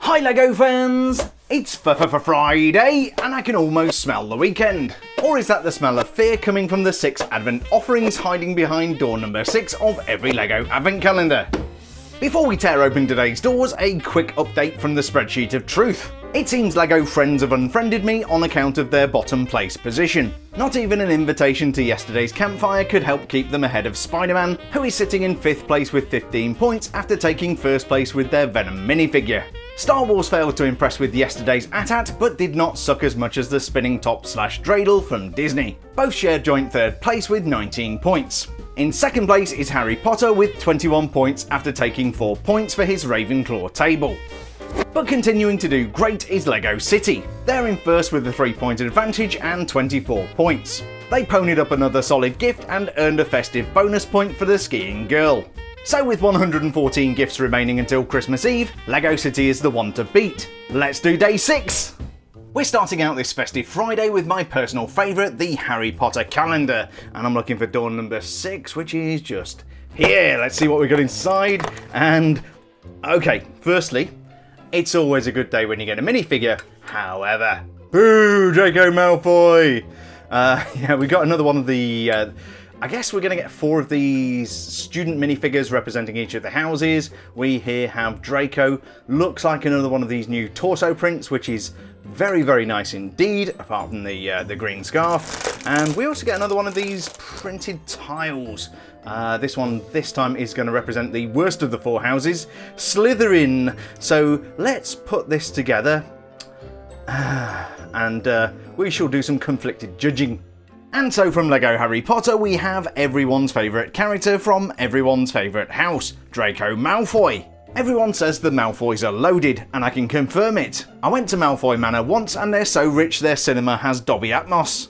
Hi LEGO fans! It's Friday and I can almost smell the weekend. Or is that the smell of fear coming from the 6 advent offerings hiding behind door number 6 of every LEGO advent calendar? Before we tear open today's doors, a quick update from the spreadsheet of truth. It seems LEGO friends have unfriended me on account of their bottom place position. Not even an invitation to yesterday's campfire could help keep them ahead of Spider-Man, who is sitting in 5th place with 15 points after taking 1st place with their Venom minifigure. Star Wars failed to impress with yesterday's AT-AT, but did not suck as much as the spinning top / dreidel from Disney. Both shared joint 3rd place with 19 points. In 2nd place is Harry Potter with 21 points after taking 4 points for his Ravenclaw table. But continuing to do great is LEGO City. They're in 1st with a 3-point advantage and 24 points. They ponied up another solid gift and earned a festive bonus point for the skiing girl. So with 114 gifts remaining until Christmas Eve, LEGO City is the one to beat. Let's do day 6! We're starting out this festive Friday with my personal favourite, the Harry Potter calendar. And I'm looking for door number 6, which is just here. Let's see what we got inside. And, okay, firstly, it's always a good day when you get a minifigure. However, boo, Draco Malfoy! Yeah, we got another one of the... I guess we're going to get 4 of these student minifigures representing each of the houses. We here have Draco. Looks like another one of these new torso prints, which is very, very nice indeed, apart from the green scarf. And we also get another one of these printed tiles. This one this time is going to represent the worst of the 4 houses, Slytherin. So let's put this together and we shall do some conflicted judging. And so from LEGO Harry Potter we have everyone's favourite character from everyone's favourite house, Draco Malfoy. Everyone says the Malfoys are loaded, and I can confirm it. I went to Malfoy Manor once and they're so rich their cinema has Dolby Atmos.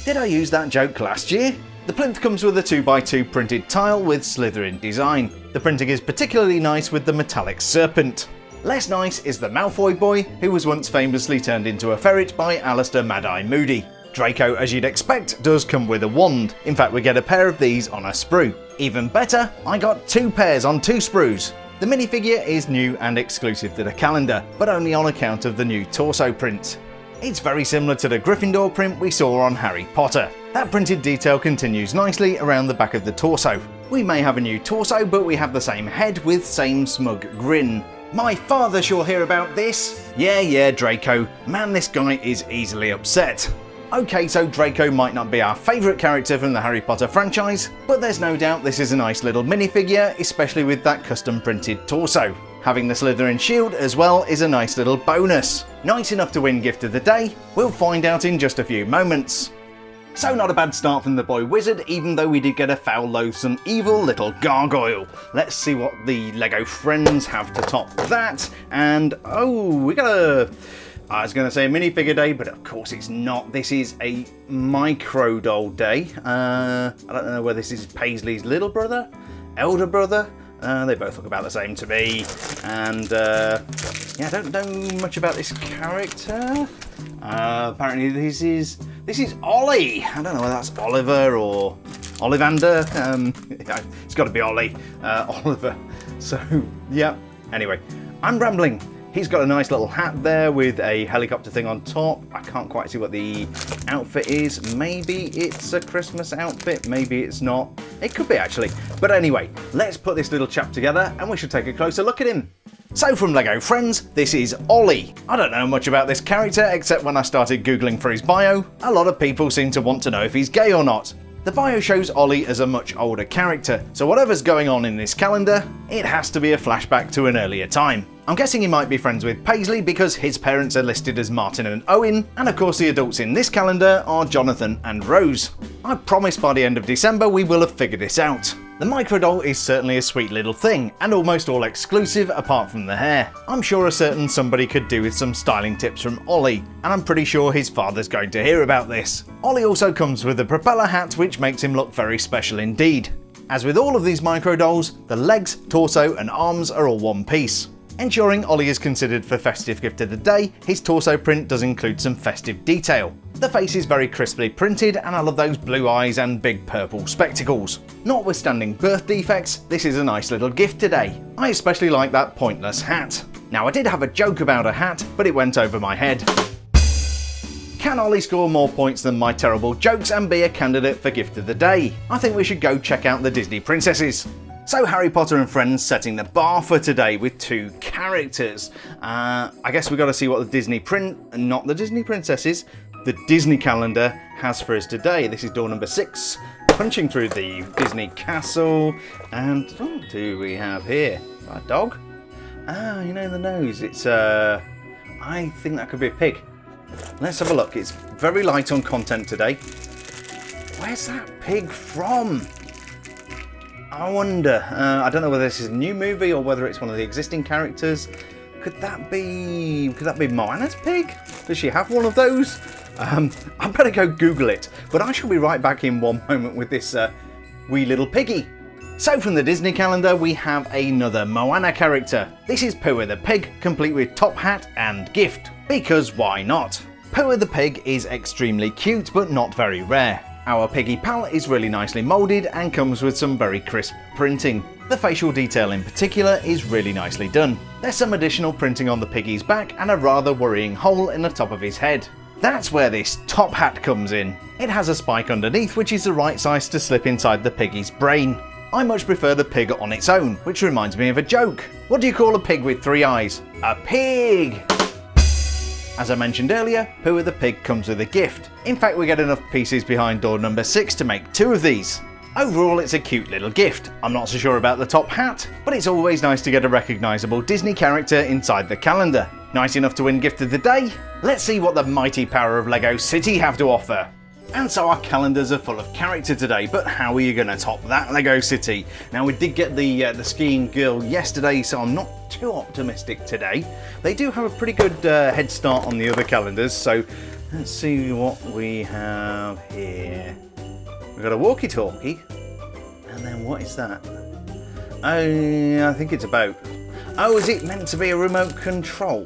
Did I use that joke last year? The plinth comes with a 2x2 printed tile with Slytherin design. The printing is particularly nice with the metallic serpent. Less nice is the Malfoy boy, who was once famously turned into a ferret by Alistair Mad-Eye Moody. Draco, as you'd expect, does come with a wand. In fact, we get a pair of these on a sprue. Even better, I got 2 pairs on 2 sprues. The minifigure is new and exclusive to the calendar, but only on account of the new torso print. It's very similar to the Gryffindor print we saw on Harry Potter. That printed detail continues nicely around the back of the torso. We may have a new torso, but we have the same head with same smug grin. My father shall hear about this. Yeah, Draco. Man, this guy is easily upset. Okay, so Draco might not be our favourite character from the Harry Potter franchise, but there's no doubt this is a nice little minifigure, especially with that custom printed torso. Having the Slytherin shield as well is a nice little bonus. Nice enough to win gift of the day? We'll find out in just a few moments. So not a bad start from the boy wizard, even though we did get a foul, loathsome, evil little gargoyle. Let's see what the LEGO friends have to top that. And oh, we got a... I was going to say a minifigure day, but of course it's not. This is a micro doll day. I don't know whether this is Paisley's little brother, elder brother. They both look about the same to me. And yeah, I don't know much about this character. Apparently this is Ollie. I don't know whether that's Oliver or Ollivander. It's got to be Ollie, Oliver. So yeah. Anyway, I'm rambling. He's got a nice little hat there with a helicopter thing on top. I can't quite see what the outfit is. Maybe it's a Christmas outfit, maybe it's not. It could be actually. But anyway, let's put this little chap together and we should take a closer look at him. So from LEGO Friends, this is Ollie. I don't know much about this character except when I started Googling for his bio. A lot of people seem to want to know if he's gay or not. The bio shows Ollie as a much older character, so whatever's going on in this calendar, it has to be a flashback to an earlier time. I'm guessing he might be friends with Paisley because his parents are listed as Martin and Owen, and of course the adults in this calendar are Jonathan and Rose. I promise by the end of December we will have figured this out. The microdoll is certainly a sweet little thing, and almost all exclusive apart from the hair. I'm sure a certain somebody could do with some styling tips from Ollie, and I'm pretty sure his father's going to hear about this. Ollie also comes with a propeller hat which makes him look very special indeed. As with all of these microdolls, the legs, torso and arms are all one piece. Ensuring Ollie is considered for festive gift of the day, his torso print does include some festive detail. The face is very crisply printed and I love those blue eyes and big purple spectacles. Notwithstanding birth defects, this is a nice little gift today. I especially like that pointless hat. Now I did have a joke about a hat, but it went over my head. Can Ollie score more points than my terrible jokes and be a candidate for gift of the day? I think we should go check out the Disney princesses. So Harry Potter and friends setting the bar for today with 2 characters. I guess we got to see what the Disney not the Disney princesses, the Disney calendar has for us today. This is door number 6, punching through the Disney castle. And what do we have here? A dog? Ah, you know the nose. It's I think that could be a pig. Let's have a look. It's very light on content today. Where's that pig from? I wonder. I don't know whether this is a new movie or whether it's one of the existing characters. Could that be Moana's pig? Does she have one of those? I better go Google it. But I shall be right back in one moment with this wee little piggy. So from the Disney calendar we have another Moana character. This is Pua the pig, complete with top hat and gift. Because why not? Pua the pig is extremely cute but not very rare. Our piggy pal is really nicely moulded and comes with some very crisp printing. The facial detail in particular is really nicely done. There's some additional printing on the piggy's back and a rather worrying hole in the top of his head. That's where this top hat comes in. It has a spike underneath which is the right size to slip inside the piggy's brain. I much prefer the pig on its own, which reminds me of a joke. What do you call a pig with 3 eyes? A pig! As I mentioned earlier, Pua the pig comes with a gift. In fact, we get enough pieces behind door number 6 to make 2 of these. Overall, it's a cute little gift. I'm not so sure about the top hat, but it's always nice to get a recognisable Disney character inside the calendar. Nice enough to win gift of the day? Let's see what the mighty power of LEGO City have to offer. And so our calendars are full of character today, but how are you going to top that LEGO City? Now we did get the skiing girl yesterday, so I'm not too optimistic today. They do have a pretty good head start on the other calendars, so let's see what we have here. We've got a walkie-talkie, and then what is that? Oh, I think it's a boat. Oh, is it meant to be a remote control?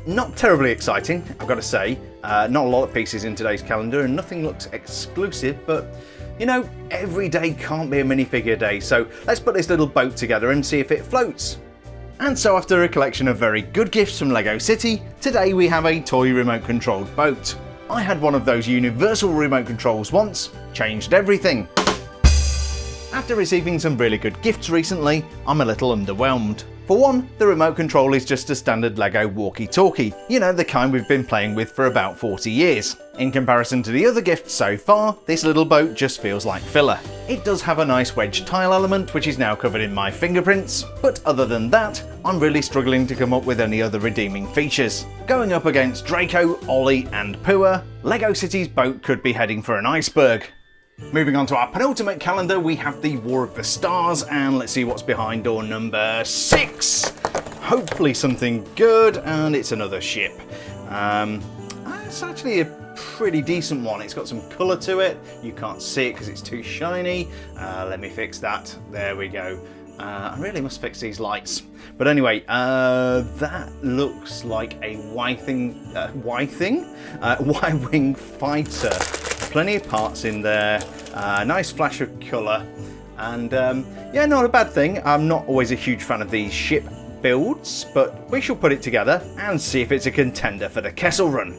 Not terribly exciting, I've got to say. Not a lot of pieces in today's calendar and nothing looks exclusive, but you know, every day can't be a minifigure day, so let's put this little boat together and see if it floats. And so after a collection of very good gifts from LEGO City, today we have a toy remote controlled boat. I had one of those universal remote controls once, changed everything. After receiving some really good gifts recently, I'm a little underwhelmed. For one, the remote control is just a standard LEGO walkie-talkie, you know, the kind we've been playing with for about 40 years. In comparison to the other gifts so far, this little boat just feels like filler. It does have a nice wedge tile element which is now covered in my fingerprints, but other than that, I'm really struggling to come up with any other redeeming features. Going up against Draco, Ollie and Pua, LEGO City's boat could be heading for an iceberg. Moving on to our penultimate calendar, we have the War of the Stars, and let's see what's behind door number 6. Hopefully something good, and it's another ship. It's actually a pretty decent one. It's got some colour to it. You can't see it because it's too shiny. Let me fix that. There we go. I really must fix these lights. But anyway, that looks like a Y-wing fighter. Plenty of parts in there, nice flash of colour, and yeah, not a bad thing. I'm not always a huge fan of these ship builds, but we shall put it together and see if it's a contender for the Kessel Run.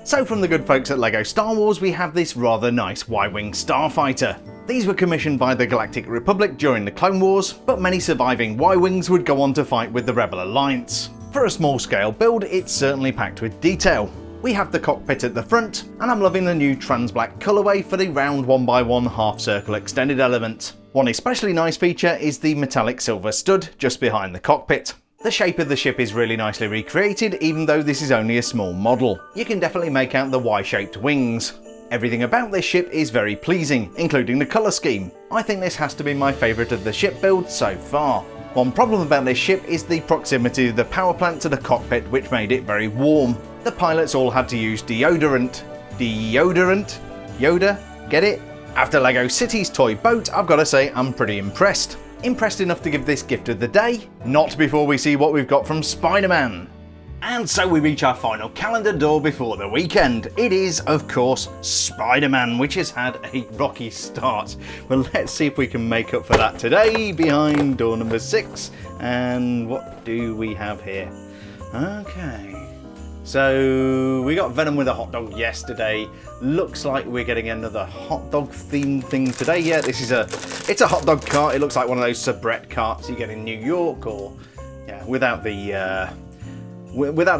So from the good folks at LEGO Star Wars, we have this rather nice Y-wing starfighter. These were commissioned by the Galactic Republic during the Clone Wars, but many surviving Y-wings would go on to fight with the Rebel Alliance. For a small scale build, it's certainly packed with detail. We have the cockpit at the front, and I'm loving the new trans black colourway for the round 1x1 half circle extended element. One especially nice feature is the metallic silver stud just behind the cockpit. The shape of the ship is really nicely recreated, even though this is only a small model. You can definitely make out the Y-shaped wings. Everything about this ship is very pleasing, including the colour scheme. I think this has to be my favourite of the ship builds so far. One problem about this ship is the proximity of the power plant to the cockpit, which made it very warm. The pilots all had to use deodorant. Yoda? Get it? After LEGO City's toy boat, I've got to say I'm pretty impressed. Impressed enough to give this gift of the day? Not before we see what we've got from Spider-Man. And so we reach our final calendar door before the weekend. It is, of course, Spider-Man, which has had a rocky start. Well, let's see if we can make up for that today behind door number 6. And what do we have here? Okay. So we got Venom with a hot dog yesterday. Looks like we're getting another hot dog themed thing today. Yeah, it's a hot dog cart. It looks like one of those soubrette carts you get in New York, or yeah, without the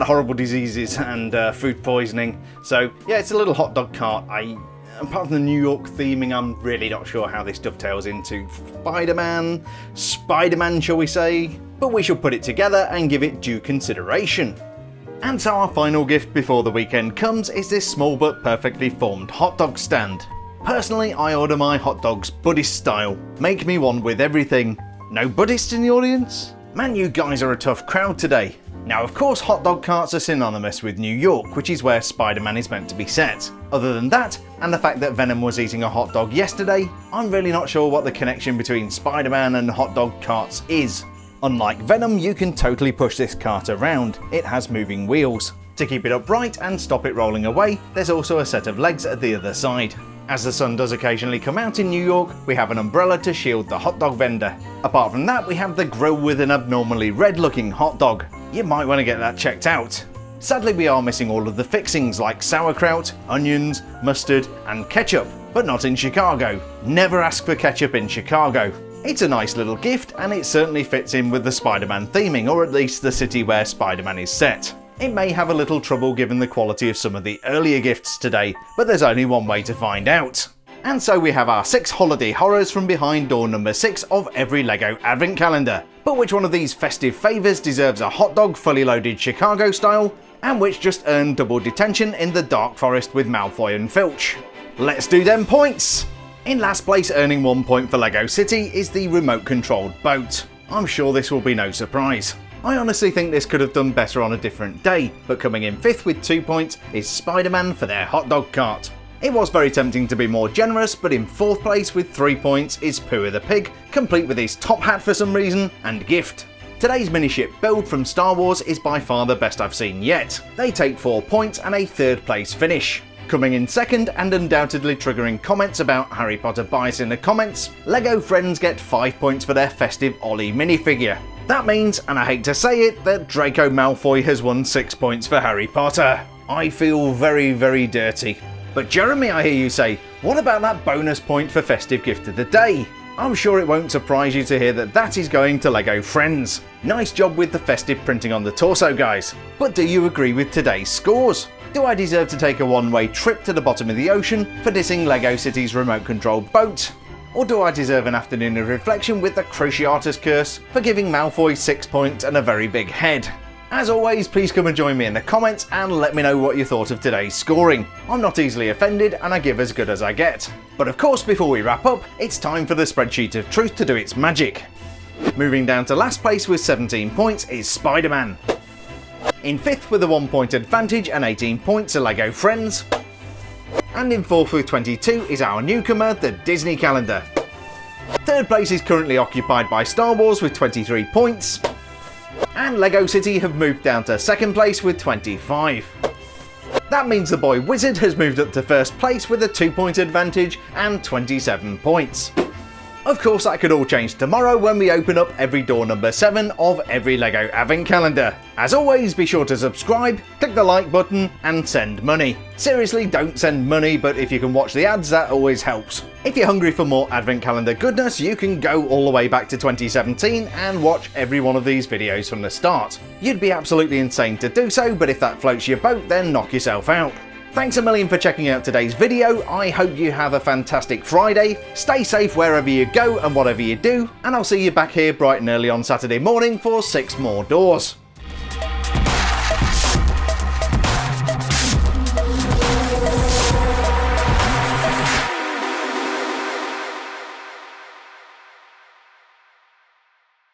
horrible diseases and food poisoning. So yeah, it's a little hot dog cart. Apart from the New York theming, I'm really not sure how this dovetails into Spider-Man, shall we say? But we shall put it together and give it due consideration. And so our final gift before the weekend comes is this small but perfectly formed hot dog stand. Personally, I order my hot dogs Buddhist style. Make me one with everything. No Buddhists in the audience? Man, you guys are a tough crowd today. Now, of course, hot dog carts are synonymous with New York, which is where Spider-Man is meant to be set. Other than that, and the fact that Venom was eating a hot dog yesterday, I'm really not sure what the connection between Spider-Man and hot dog carts is. Unlike Venom, you can totally push this cart around. It has moving wheels. To keep it upright and stop it rolling away, there's also a set of legs at the other side. As the sun does occasionally come out in New York, we have an umbrella to shield the hot dog vendor. Apart from that, we have the grill with an abnormally red looking hot dog. You might want to get that checked out. Sadly, we are missing all of the fixings like sauerkraut, onions, mustard and ketchup, but not in Chicago. Never ask for ketchup in Chicago. It's a nice little gift, and it certainly fits in with the Spider-Man theming, or at least the city where Spider-Man is set. It may have a little trouble given the quality of some of the earlier gifts today, but there's only one way to find out. And so we have our 6 holiday horrors from behind door number 6 of every LEGO Advent Calendar. But which one of these festive favours deserves a hot dog fully loaded Chicago style, and which just earned double detention in the Dark Forest with Malfoy and Filch? Let's do them points! In last place, earning 1 point for LEGO City, is the remote controlled boat. I'm sure this will be no surprise. I honestly think this could have done better on a different day, but coming in 5th with 2 points is Spider-Man for their hot dog cart. It was very tempting to be more generous, but in 4th place with 3 points is Pooh the Pig, complete with his top hat for some reason, and gift. Today's miniship build from Star Wars is by far the best I've seen yet. They take 4 points and a 3rd place finish. Coming in 2nd and undoubtedly triggering comments about Harry Potter bias in the comments, LEGO Friends get 5 points for their festive Ollie minifigure. That means, and I hate to say it, that Draco Malfoy has won 6 points for Harry Potter. I feel very, very dirty. But Jeremy, I hear you say, what about that bonus point for festive gift of the day? I'm sure it won't surprise you to hear that that is going to LEGO Friends. Nice job with the festive printing on the torso, guys. But do you agree with today's scores? Do I deserve to take a one-way trip to the bottom of the ocean for dissing LEGO City's remote-controlled boat? Or do I deserve an afternoon of reflection with the Cruciatus Curse for giving Malfoy 6 points and a very big head? As always, please come and join me in the comments and let me know what you thought of today's scoring. I'm not easily offended and I give as good as I get. But of course, before we wrap up, it's time for the spreadsheet of truth to do its magic. Moving down to last place with 17 points is Spider-Man. In 5th with a 1 point advantage and 18 points are LEGO Friends. And in 4th with 22 is our newcomer, the Disney Calendar. 3rd place is currently occupied by Star Wars with 23 points. And LEGO City have moved down to 2nd place with 25. That means the boy Wizard has moved up to 1st place with a 2-point advantage and 27 points. Of course, that could all change tomorrow when we open up every door number 7 of every LEGO Advent Calendar. As always, be sure to subscribe, click the like button, and send money. Seriously, don't send money, but if you can watch the ads, that always helps. If you're hungry for more Advent Calendar goodness, you can go all the way back to 2017 and watch every one of these videos from the start. You'd be absolutely insane to do so, but if that floats your boat, then knock yourself out. Thanks a million for checking out today's video. I hope you have a fantastic Friday. Stay safe wherever you go and whatever you do, and I'll see you back here bright and early on Saturday morning for 6 more doors.